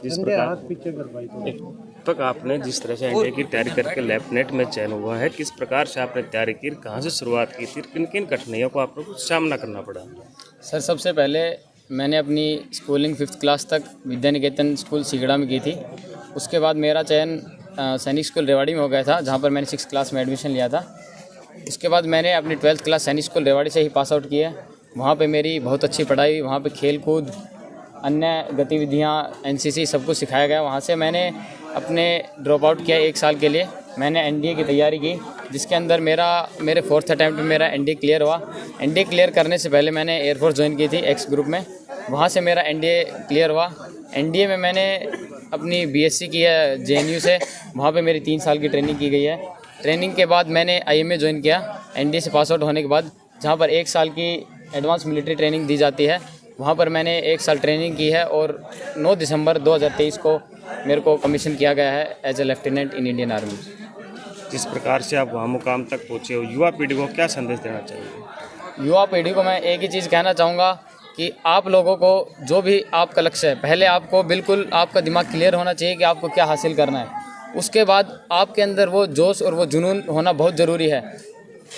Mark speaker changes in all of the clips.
Speaker 1: जिस प्रकार आपने जिस तरह से एनडीए की तैयारी करके लेफ्टिनेंट में चयन हुआ है, किस प्रकार से आपने तैयारी की, कहाँ से शुरुआत की थी, किन किन कठिनाइयों को आप लोगों को सामना करना पड़ा?
Speaker 2: सर, सबसे पहले मैंने अपनी स्कूलिंग 5th क्लास तक विद्या निकेतन स्कूल सीगड़ा में की थी। उसके बाद मेरा चयन सैनिक स्कूल रेवाड़ी में हो गया था, जहाँ पर मैंने 6th क्लास में एडमिशन लिया था। उसके बाद मैंने अपनी 12th क्लास सैनिक स्कूल रेवाड़ी से ही पास आउट की है। वहाँ पे मेरी बहुत अच्छी पढ़ाई, वहाँ पे खेल कूद, अन्य गतिविधियाँ, एनसीसी सब कुछ सिखाया गया। वहाँ से मैंने अपने ड्रॉप आउट किया 1 साल के लिए। मैंने एनडीए की तैयारी की, जिसके अंदर मेरे 4th अटैम्प्ट में मेरा एनडीए क्लियर हुआ। एनडीए क्लियर करने से पहले मैंने एयरफोर्स ज्वाइन की थी एक्स ग्रुप में, वहाँ से मेरा एनडीए क्लियर हुआ। एनडीए में मैंने अपनी बीएससी की है जेएनयू से, वहाँ पे मेरी 3 साल की ट्रेनिंग की गई है। ट्रेनिंग के बाद मैंने आईएमए ज्वाइन किया एनडीए से पास आउट होने के बाद, जहाँ पर 1 साल की एडवांस मिलिट्री ट्रेनिंग दी जाती है। वहाँ पर मैंने 1 साल ट्रेनिंग की है और 9 दिसंबर 2023 को मेरे को कमीशन किया गया है as a lieutenant in Indian army.
Speaker 1: जिस प्रकार से आप वहाँ मुकाम तक पहुँचे हो, युवा पीढ़ी को क्या संदेश देना चाहिए?
Speaker 2: युवा पीढ़ी को मैं एक ही चीज़ कहना चाहूँगा कि आप लोगों को जो भी आपका लक्ष्य है, पहले आपको बिल्कुल आपका दिमाग क्लियर होना चाहिए कि आपको क्या हासिल करना है। उसके बाद आपके अंदर वो जोश और वो जुनून होना बहुत ज़रूरी है।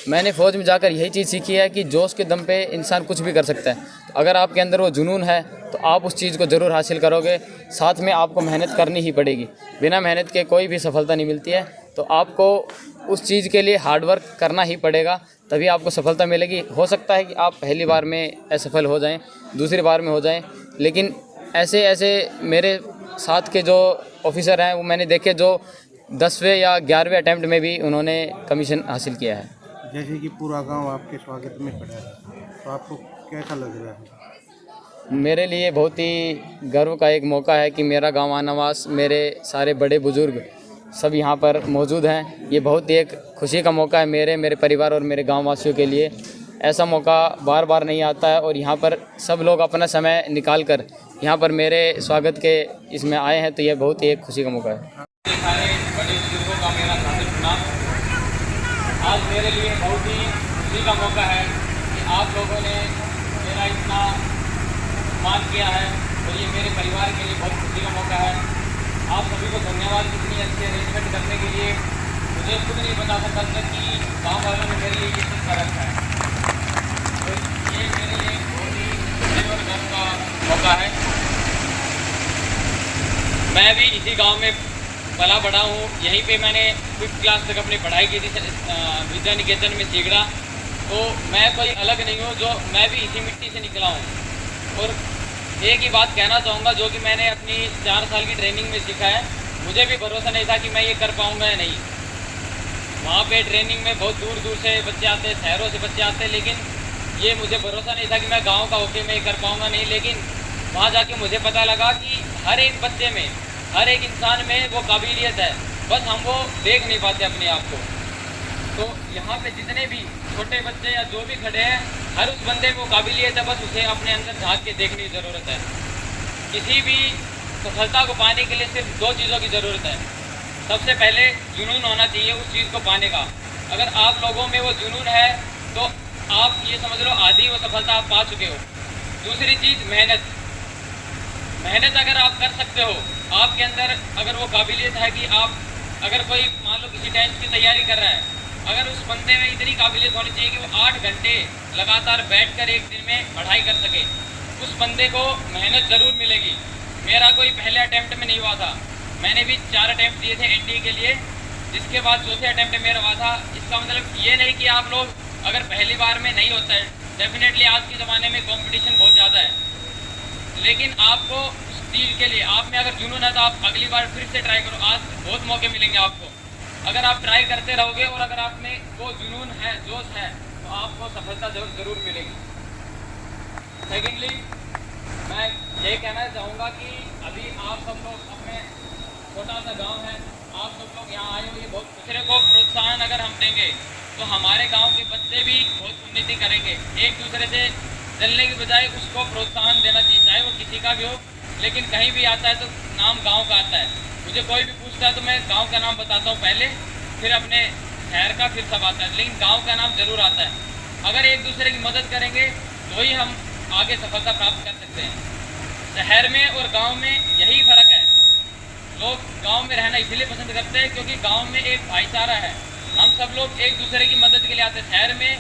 Speaker 2: मैंने फ़ौज में जाकर यही चीज़ सीखी है कि जोश के दम पे इंसान कुछ भी कर सकता है। तो अगर आपके अंदर वो जुनून है तो आप उस चीज़ को ज़रूर हासिल करोगे। साथ में आपको मेहनत करनी ही पड़ेगी, बिना मेहनत के कोई भी सफलता नहीं मिलती है। तो आपको उस चीज़ के लिए हार्ड वर्क करना ही पड़ेगा, तभी आपको सफलता मिलेगी। हो सकता है कि आप पहली बार में असफल हो जाएं, दूसरी बार में हो जाएं, लेकिन ऐसे मेरे साथ के जो ऑफिसर हैं वो मैंने देखे जो 10वें या 11वें अटैम्प्ट में भी उन्होंने कमीशन हासिल किया है।
Speaker 3: जैसे कि पूरा गांव आपके स्वागत में खड़ा है, तो आपको कैसा लग रहा है?
Speaker 2: मेरे लिए बहुत ही गर्व का एक मौका है कि मेरा गांव आनावास, मेरे सारे बड़े बुजुर्ग सब यहाँ पर मौजूद हैं। ये बहुत ही एक खुशी का मौका है मेरे परिवार और मेरे गाँव वासियों के लिए। ऐसा मौका बार बार नहीं आता है और यहाँ पर सब लोग अपना समय निकाल कर यहाँ पर मेरे स्वागत के इसमें आए हैं, तो ये बहुत ही एक खुशी का मौका है। सारे बड़े बुजुर्गों का मेरा सादर प्रणाम। आज मेरे लिए बहुत ही खुशी का मौका है कि आप लोगों ने मेरा इतना सम्मान किया है और ये मेरे परिवार के लिए बहुत खुशी का मौका है। आप सभी को धन्यवाद इतनी अच्छी अरेंजमेंट करने के लिए। मुझे खुद नहीं बता सकता था कि गाँव वालों ने मेरे लिए ये चीज़ कर रखा है, तो ये मेरे लिए बहुत ही खुशी और गर्व का मौका है। मैं भी इसी गांव में पला बड़ा हूँ, यहीं पे मैंने 5th क्लास तक अपनी पढ़ाई की थी विद्या निकेतन में सीगड़ा। तो मैं कोई अलग नहीं हूँ, जो मैं भी इसी मिट्टी से निकला हूँ। और एक ही बात कहना चाहूँगा जो कि मैंने अपनी 4 साल की ट्रेनिंग में सीखा है। मुझे भी भरोसा नहीं था कि मैं ये कर पाऊँगा या नहीं। वहाँ पे ट्रेनिंग में बहुत दूर दूर से बच्चे आते हैं, शहरों से बच्चे आते हैं, लेकिन ये मुझे भरोसा नहीं था कि मैं गाँव का होके मैं ये कर पाऊँगा नहीं। लेकिन वहाँ जाके मुझे पता लगा कि हर एक बच्चे में, हर एक इंसान में वो काबिलियत है, बस हम वो देख नहीं पाते अपने आप को। तो यहाँ पे जितने भी छोटे बच्चे या जो भी खड़े हैं, हर उस बंदे में वो काबिलियत है, बस उसे अपने अंदर झांक के देखने की ज़रूरत है। किसी भी सफलता को पाने के लिए सिर्फ 2 चीज़ों की ज़रूरत है। सबसे पहले जुनून होना चाहिए उस चीज़ को पाने का। अगर आप लोगों में वो जुनून है तो आप ये समझ लो आधी वो सफलता आप पा चुके हो। दूसरी चीज़ मेहनत। मेहनत अगर आप कर सकते हो, आपके अंदर अगर वो काबिलियत है कि आप अगर कोई मान लो किसी टेंथ की तैयारी कर रहा है, अगर उस बंदे में इतनी काबिलियत होनी चाहिए कि वो 8 घंटे लगातार बैठकर एक दिन में पढ़ाई कर सके, उस बंदे को मेहनत ज़रूर मिलेगी। मेरा कोई पहले अटैम्प्ट में नहीं हुआ था, मैंने भी 4 अटैम्प्ट दिए थे एनडीए के लिए, जिसके बाद चौथे अटैम्प्ट में मेरा हुआ था। इसका मतलब ये नहीं कि आप लोग अगर पहली बार में नहीं होता है, डेफिनेटली आज के ज़माने में कॉम्पिटिशन बहुत ज़्यादा है, लेकिन आपको उस चीज़ के लिए आप में अगर जुनून है तो आप अगली बार फिर से ट्राई करो। आज बहुत मौके मिलेंगे आपको, अगर आप ट्राई करते रहोगे और अगर आप में वो जुनून है, जोश है, तो आपको सफलता ज़रूर मिलेगी। सेकेंडली मैं ये कहना चाहूँगा कि अभी आप सब लोग अपने छोटा सा गांव है, आप सब लोग यहाँ आए हो, ये बहुत दूसरे को प्रोत्साहन अगर हम देंगे तो हमारे गांव के बच्चे भी बहुत उन्नति करेंगे। एक दूसरे से जलने की बजाय उसको प्रोत्साहन देना चाहिए, चाहे वो किसी का भी हो, लेकिन कहीं भी आता है तो नाम गांव का आता है। मुझे कोई भी पूछता है तो मैं गांव का नाम बताता हूँ पहले, फिर अपने शहर का, फिर सब आता है, लेकिन गांव का नाम ज़रूर आता है। अगर एक दूसरे की मदद करेंगे तो ही हम आगे सफलता प्राप्त कर सकते हैं। शहर में और गांव में यही फ़र्क है। लोग गांव में रहना इसलिए पसंद करते हैं क्योंकि गांव में एक भाईचारा है। हम सब लोग एक दूसरे की मदद के लिए आते हैं। शहर में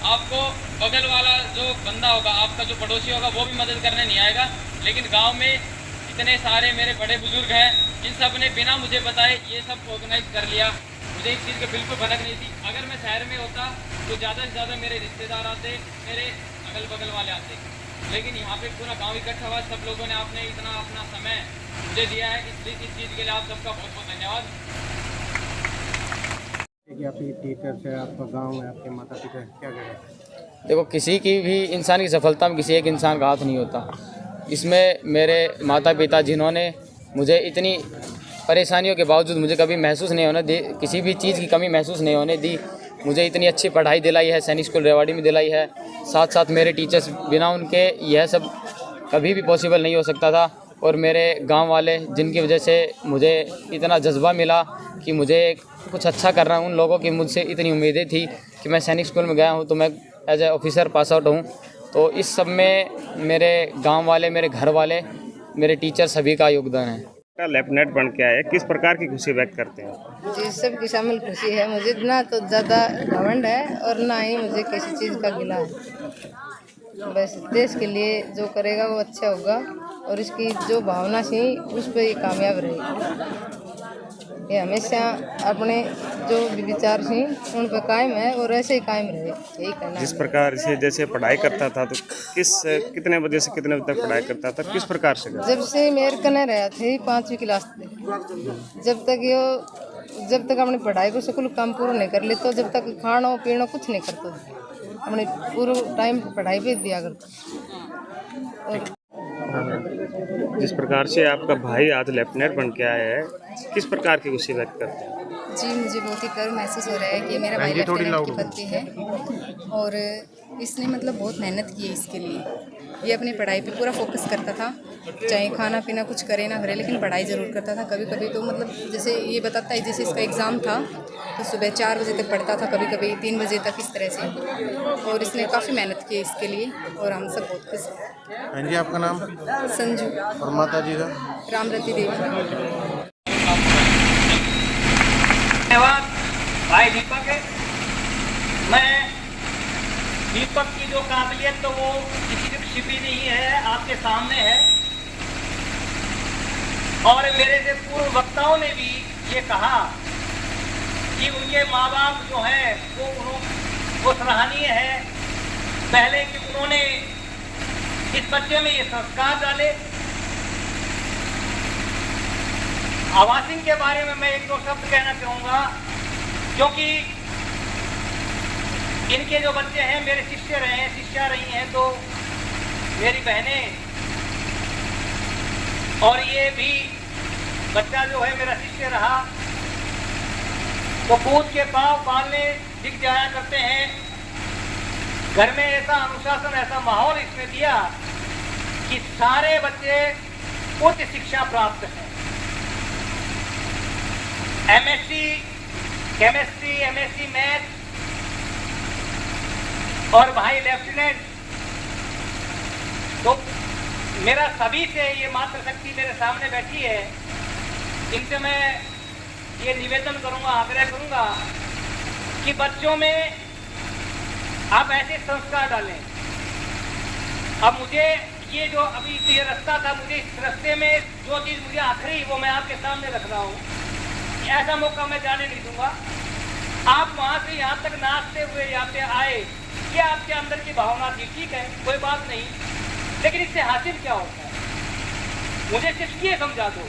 Speaker 2: आपको बगल वाला जो बंदा होगा, आपका जो पड़ोसी होगा, वो भी मदद करने नहीं आएगा। लेकिन गांव में इतने सारे मेरे बड़े बुजुर्ग हैं, इन सब ने बिना मुझे बताए ये सब ऑर्गेनाइज कर लिया। मुझे इस चीज़ की बिल्कुल भनक नहीं थी। अगर मैं शहर में होता तो ज़्यादा से ज़्यादा मेरे रिश्तेदार आते, मेरे अगल बगल वाले आते, लेकिन यहाँ पे पूरा गांव इकट्ठा हुआ। सब लोगों ने आपने इतना अपना समय मुझे दिया है, इसलिए इस चीज़ के लिए आप सबका बहुत बहुत धन्यवाद।
Speaker 3: कि आपकी टीचर्स है, आपका गांव है, आपके माता पिता क्या करें?
Speaker 4: देखो, किसी की भी इंसान की सफलता में किसी एक इंसान का हाथ नहीं होता। इसमें मेरे माता पिता, जिन्होंने मुझे इतनी परेशानियों के बावजूद मुझे कभी महसूस नहीं होने दी, किसी भी चीज़ की कमी महसूस नहीं होने दी, मुझे इतनी अच्छी पढ़ाई दिलाई है, सैनिक स्कूल रेवाड़ी में दिलाई है। साथ साथ मेरे टीचर्स, बिना उनके यह सब कभी भी पॉसिबल नहीं हो सकता था। और मेरे गांव वाले, जिनकी वजह से मुझे इतना जज्बा मिला कि मुझे कुछ अच्छा करना है, उन लोगों की मुझसे इतनी उम्मीदें थी कि मैं सैनिक स्कूल में गया हूं तो मैं as a officer pass out हूं। तो इस सब में मेरे गांव वाले, मेरे घर वाले, मेरे टीचर, सभी का योगदान है।
Speaker 1: लेफ्टिनेंट बन के आए, किस प्रकार की खुशी व्यक्त करते हैं?
Speaker 5: जी, सबकी शामिल खुशी है। मुझे ना तो ज़्यादा घमंड है और ना ही मुझे किसी चीज़ का गिला है। बस देश के लिए जो करेगा वो अच्छा होगा और इसकी जो भावना थी उस पर ये कामयाब रहेगी। ये हमेशा अपने जो भी विचार थी उन पर कायम है और ऐसे ही कायम रहे, यही कहना।
Speaker 1: जिस प्रकार से जैसे पढ़ाई करता था तो कितने बजे से कितने बजे तक पढ़ाई करता था, किस प्रकार से करता?
Speaker 5: जब से मेरे कने रहा थे 5वीं क्लास तक, जब तक अपनी पढ़ाई को स्कूल काम पूरा नहीं कर लेते, जब तक खाना पीना कुछ नहीं करता, अपने पूरा टाइम पढ़ाई पे दिया करता। और
Speaker 1: जिस प्रकार से आपका भाई आज लेफ्टिनेंट बन के आया है, किस प्रकार की खुशी व्यक्त करते हैं?
Speaker 6: जी, मुझे बहुत ही गर्व महसूस हो रहा है कि मेरा भाई लेफ्टिनेंट की पद पे है और इसने मतलब बहुत मेहनत की है इसके लिए। ये अपनी पढ़ाई पे पूरा फोकस करता था, चाहे खाना पीना कुछ करे ना करे, लेकिन पढ़ाई ज़रूर करता था। कभी कभी तो मतलब जैसे ये बताता है, जैसे इसका एग्ज़ाम था तो सुबह 4 बजे तक पढ़ता था, कभी कभी 3 बजे तक, इस तरह से। और इसने काफ़ी मेहनत की है इसके लिए और हम सब बहुत खुश हैं।
Speaker 3: हाँ जी, आपका नाम?
Speaker 6: संजू।
Speaker 3: और माता जी का?
Speaker 6: रामरती देवी।
Speaker 2: धन्यवाद भाई दीपक है। मैं दीपक की जो काबिलियत तो वो किसी की छिपी नहीं है, आपके सामने है। और मेरे से पूर्व वक्ताओं ने भी ये कहा कि उनके माँ बाप जो हैं वो सराहनीय है, पहले कि उन्होंने इस बच्चे में ये संस्कार डाले। आवासिंग के बारे में मैं 1-2 शब्द कहना चाहूँगा, क्योंकि इनके जो बच्चे हैं मेरे शिष्या रही हैं, तो मेरी बहनें, और ये भी बच्चा जो है मेरा शिष्य रहा, तो कूद के पाँव पालने दिख जाया करते हैं। घर में ऐसा अनुशासन, ऐसा माहौल इसने दिया कि सारे बच्चे उच्च शिक्षा प्राप्त हैं। एमएससी केमिस्ट्री, एमएससी मैथ, और भाई लेफ्टिनेंट। तो मेरा सभी से ये मातृशक्ति मेरे सामने बैठी है, इनसे मैं ये निवेदन करूंगा, आग्रह करूंगा कि बच्चों में आप ऐसे संस्कार डालें। अब मुझे ये जो अभी ये रास्ता था, मुझे इस रास्ते में जो चीज़ मुझे आखिरी वो मैं आपके सामने रख रहा हूँ। ऐसा मौका मैं जाने नहीं दूंगा। आप वहाँ से यहाँ तक नाचते हुए यहाँ पे आए, ये आपके अंदर की भावना थी, ठीक है, कोई बात नहीं, लेकिन इससे हासिल क्या होता है? मुझे सिर्फ ये समझा दो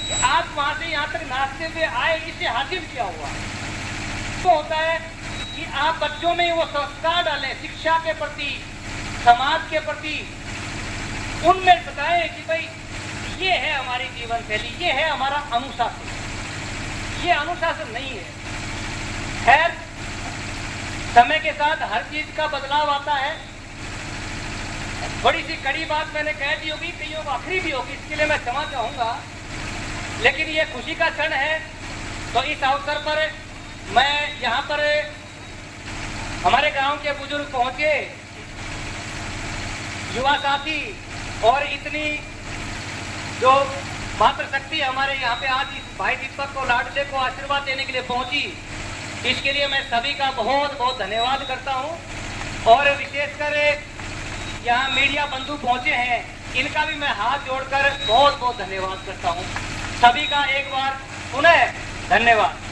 Speaker 2: कि आप वहाँ से यहाँ तक नाचते हुए आए, इससे हासिल क्या हुआ? तो होता है कि आप बच्चों में वो संस्कार डालें शिक्षा के प्रति, समाज के प्रति, उनमें बताएं कि भाई ये है हमारी जीवन शैली, ये है हमारा अनुशासन। ये अनुशासन नहीं है। खैर, समय के साथ हर चीज का बदलाव आता है। बड़ी सी कड़ी बात मैंने कह दी होगी, कईयों को आखिरी भी होगी, इसके लिए मैं क्षमा चाहूंगा, लेकिन ये खुशी का क्षण है। तो इस अवसर पर मैं यहाँ पर हमारे गांव के बुजुर्ग पहुंचे, युवा साथी, और इतनी जो
Speaker 7: मातृशक्ति हमारे यहाँ पे आज इस भाई दीपक को लाडले को आशीर्वाद देने के लिए पहुंची, इसके लिए मैं सभी का बहुत बहुत धन्यवाद करता हूँ। और विशेषकर यहाँ मीडिया बंधु पहुंचे हैं, इनका भी मैं हाथ जोड़कर बहुत बहुत धन्यवाद करता हूँ। सभी का एक बार पुनः धन्यवाद।